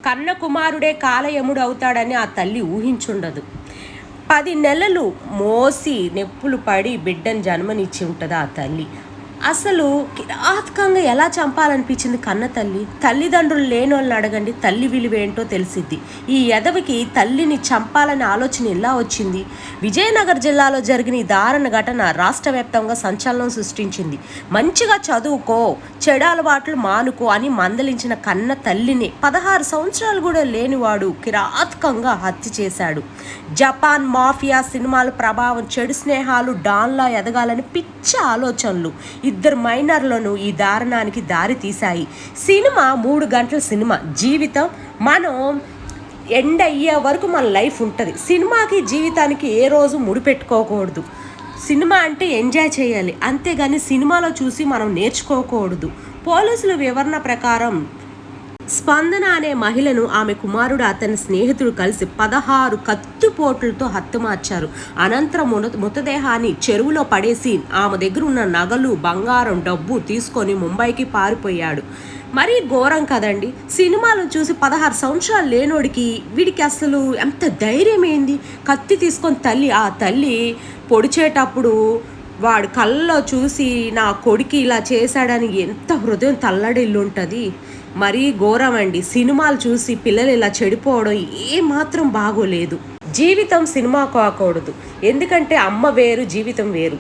కన్న కుమారుడే కాలయముడు అవుతాడని ఆ తల్లి ఊహించుండదు. 10 నెలలు మోసి నెప్పులు పడి బిడ్డను జన్మనిచ్చి ఉంటుంది ఆ తల్లి. అసలు కిరాతకంగా ఎలా చంపాలనిపించింది కన్న తల్లి. తల్లిదండ్రులు లేనోళ్ళని అడగండి, తల్లి విలువేంటో తెలిసిద్ది. ఈ ఎదవికి తల్లిని చంపాలనే ఆలోచన ఎలా వచ్చింది? విజయనగరం జిల్లాలో జరిగిన ఈ దారుణ ఘటన రాష్ట్ర వ్యాప్తంగా సంచలనం సృష్టించింది. మంచిగా చదువుకో, చెడు అలవాట్లు మానుకో అని మందలించిన కన్న తల్లిని 16 సంవత్సరాలు కూడా లేనివాడు కిరాతకంగా హత్య చేశాడు. జపాన్ మాఫియా సినిమాల ప్రభావం, చెడు స్నేహాలు, డాన్లా ఎదగాలని పిచ్చ ఆలోచనలు 2 మైనర్లను ఈ దారుణానికి దారి తీశాయి. సినిమా 3 గంటల సినిమా. జీవితం మనం ఎండ్ అయ్యే వరకు మన లైఫ్ ఉంటుంది. సినిమాకి జీవితానికి ఏ రోజు ముడిపెట్టుకోకూడదు. సినిమా అంటే ఎంజాయ్ చేయాలి, అంతేగాని సినిమాలో చూసి మనం నేర్చుకోకూడదు. పోలీసుల వివరణ ప్రకారం స్పందన అనే మహిళను ఆమె కుమారుడు అతని స్నేహితుడు కలిసి 16 కత్తిపోట్లతో హతమార్చారు. అనంతరం మృతదేహాన్ని చెరువులో పడేసి ఆమె దగ్గర ఉన్న నగలు, బంగారం, డబ్బు తీసుకొని ముంబైకి పారిపోయాడు. మరీ ఘోరం కదండి. సినిమాలు చూసి 16 సంవత్సరాలు లేనోడికి వీడికి అసలు ఎంత ధైర్యం ఏంది? కత్తి తీసుకొని ఆ తల్లి పొడిచేటప్పుడు వాడు కళ్ళలో చూసి నా కొడుకు ఇలా చేశాడని ఎంత హృదయం తల్లడిల్లుంటుంది. మరీ ఘోరం అండి. సినిమాలు చూసి పిల్లలు ఇలా చెడిపోవడం ఏమాత్రం బాగోలేదు. జీవితం సినిమా కాకూడదు. ఎందుకంటే అమ్మ వేరు, జీవితం వేరు.